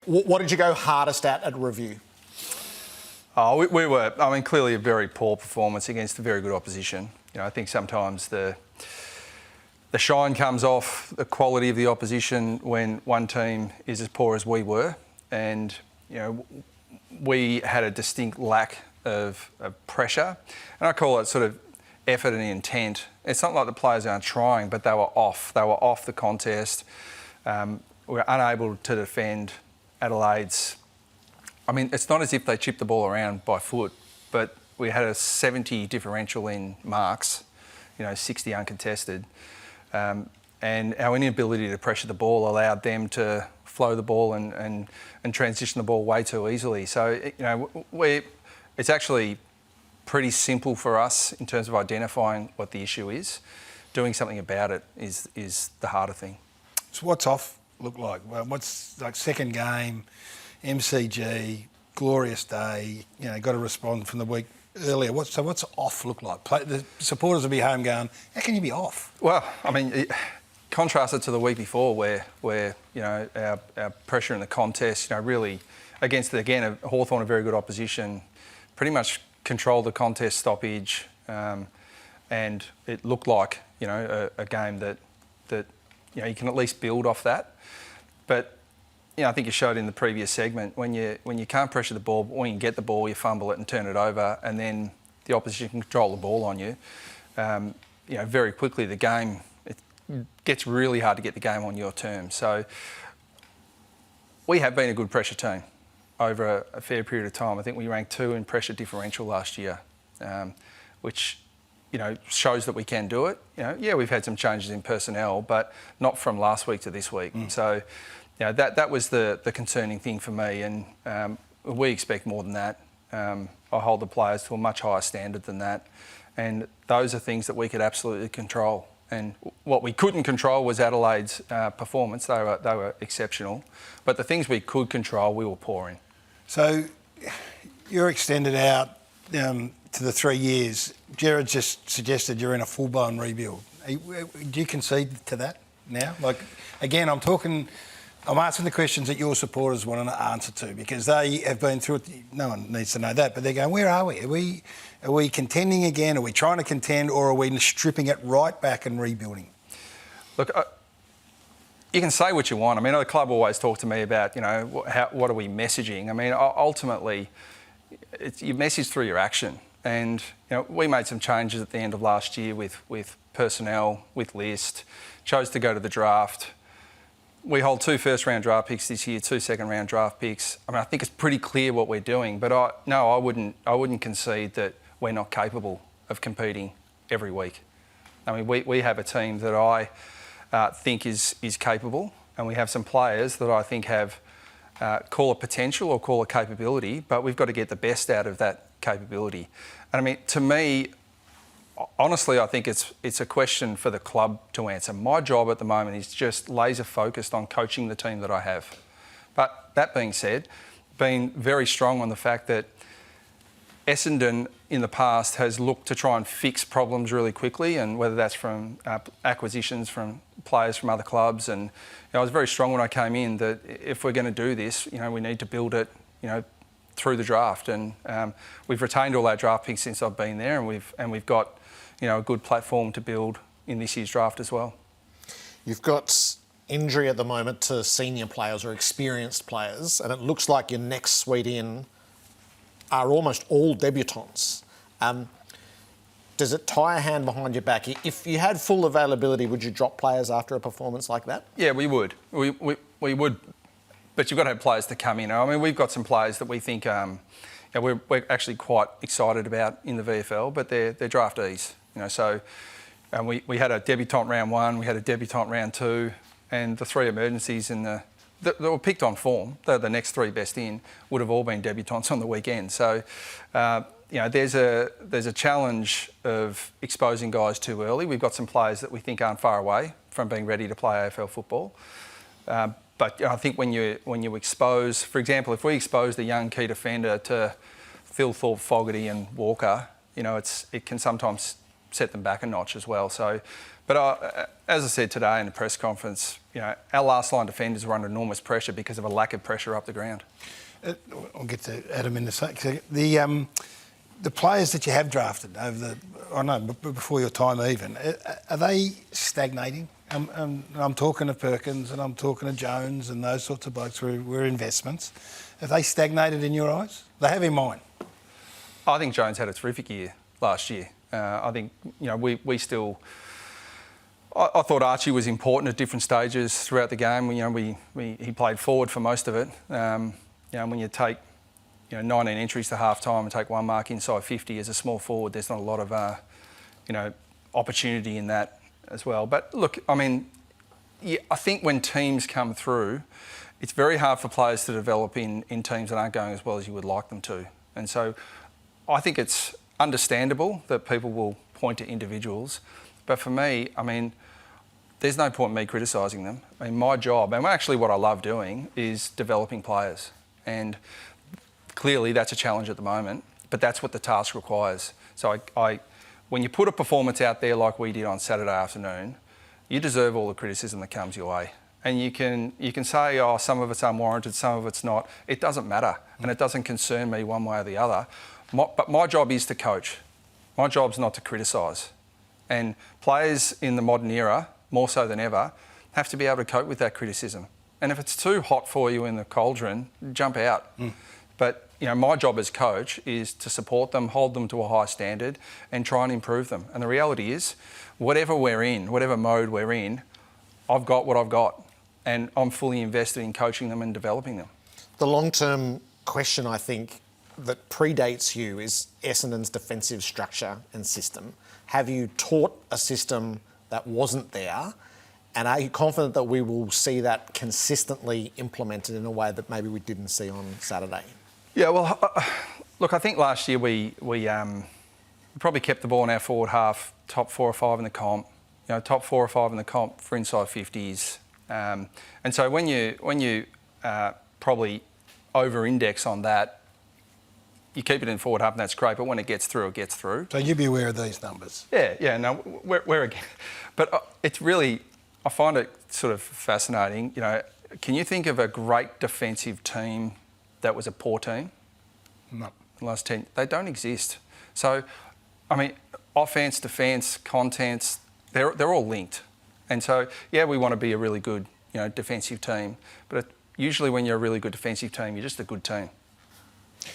What did you go hardest at review? Oh, we were, clearly a very poor performance against a very good opposition. I think sometimes the shine comes off the quality of the opposition when one team is as poor as we were. And, we had a distinct lack of pressure. And I call it sort of effort and intent. It's not like the players aren't trying, but they were off. They were off the contest. We were unable to defend Adelaide's. It's not as if they chipped the ball around by foot, but we had a 70 differential in marks, 60 uncontested. And our inability to pressure the ball allowed them to flow the ball and transition the ball way too easily. So, it's actually pretty simple for us in terms of identifying what the issue is. Doing something about it is the harder thing. So what's off look like? Well, what's like second game, MCG, glorious day, got to respond from the week earlier. What's off look like? The supporters will be home going, how can you be off? Well, contrast it to the week before where our pressure in the contest, really against, again, Hawthorn, a very good opposition, pretty much controlled the contest stoppage, and it looked like, a game that you can at least build off that. But I think you showed in the previous segment, when you can't pressure the ball, but when you get the ball, you fumble it and turn it over, and then the opposition can control the ball on you. Very quickly the game, it gets really hard to get the game on your terms. So we have been a good pressure team over a fair period of time. I think we ranked 2 in pressure differential last year, which shows that we can do it. We've had some changes in personnel, but not from last week to this week. So. That was the concerning thing for me, and we expect more than that. I hold the players to a much higher standard than that, and those are things that we could absolutely control. And what we couldn't control was Adelaide's performance. They were exceptional, but the things we could control, we were poor in. So you're extended out to the 3 years. Jared just suggested you're in a full-blown rebuild. Do you concede to that now? Again, I'm asking the questions that your supporters want an answer to, because they have been through it. No one needs to know that, but they're going, where are we? Are we contending again? Are we trying to contend, or are we stripping it right back and rebuilding? Look, you can say what you want. The club always talk to me about, what are we messaging? Ultimately, you message through your action. And, we made some changes at the end of last year with personnel, with list, chose to go to the draft. We hold 2 first-round draft picks this year, 2 second-round draft picks. I think it's pretty clear what we're doing, but I wouldn't concede that we're not capable of competing every week. We have a team that I think is capable, and we have some players that I think have call it potential or call it capability, but we've got to get the best out of that capability. And to me, honestly, I think it's a question for the club to answer. My job at the moment is just laser focused on coaching the team that I have. But that being said, being very strong on the fact that Essendon in the past has looked to try and fix problems really quickly, and whether that's from acquisitions from players from other clubs. And I was very strong when I came in that if we're going to do this, we need to build it, through the draft. And we've retained all our draft picks since I've been there, and we've got a good platform to build in this year's draft as well. You've got injury at the moment to senior players or experienced players, and it looks like your next suite in are almost all debutants. Does it tie a hand behind your back? If you had full availability, would you drop players after a performance like that? Yeah, we would. We would, but you've got to have players to come in. We've got some players that we think we're actually quite excited about in the VFL, but they're draftees. We had a debutant round 1, we had a debutant round 2, and the 3 emergencies that were picked on form, the next 3 best in, would have all been debutants on the weekend. So, there's a challenge of exposing guys too early. We've got some players that we think aren't far away from being ready to play AFL football. But I think when you expose, for example, if we expose the young key defender to Phil Thorpe, Fogarty and Walker, it can sometimes set them back a notch as well. So, But as I said today in the press conference, our last line defenders were under enormous pressure because of a lack of pressure up the ground. I'll get to Adam in a sec. The players that you have drafted before your time even, are they stagnating? I'm talking to Perkins and I'm talking to Jones and those sorts of blokes who were investments. Have they stagnated in your eyes? They have in mine. I think Jones had a terrific year last year. I think, we still... I thought Archie was important at different stages throughout the game. He played forward for most of it. When you take 19 entries to half-time and take one mark inside 50 as a small forward, there's not a lot of opportunity in that as well. But look, I think when teams come through, it's very hard for players to develop in teams that aren't going as well as you would like them to. And so I think it's understandable that people will point to individuals. But for me, there's no point in me criticising them. My job, and actually what I love doing, is developing players. And clearly that's a challenge at the moment, but that's what the task requires. So when you put a performance out there like we did on Saturday afternoon, you deserve all the criticism that comes your way. And you can say, oh, some of it's unwarranted, some of it's not. It doesn't matter, and it doesn't concern me one way or the other. But my job is to coach. My job's not to criticise. And players in the modern era, more so than ever, have to be able to cope with that criticism. And if it's too hot for you in the cauldron, jump out. But my job as coach is to support them, hold them to a high standard, and try and improve them. And the reality is, whatever we're in, whatever mode we're in, I've got what I've got, and I'm fully invested in coaching them and developing them. The long-term question, I think, that predates you is Essendon's defensive structure and system. Have you taught a system that wasn't there? And are you confident that we will see that consistently implemented in a way that maybe we didn't see on Saturday? Yeah, well, look, I think last year we probably kept the ball in our forward half, top 4 or 5 in the comp. Top 4 or 5 in the comp for inside 50s. And so when you probably over-index on that, you keep it in forward half and that's great, but when it gets through, it gets through. So you'd be aware of these numbers? Yeah, no, we're again. But it's really, I find it sort of fascinating. Can you think of a great defensive team that was a poor team? No. The last 10, they don't exist. So, offense, defence, contents, they're all linked. And so, yeah, we want to be a really good, defensive team. But usually when you're a really good defensive team, you're just a good team.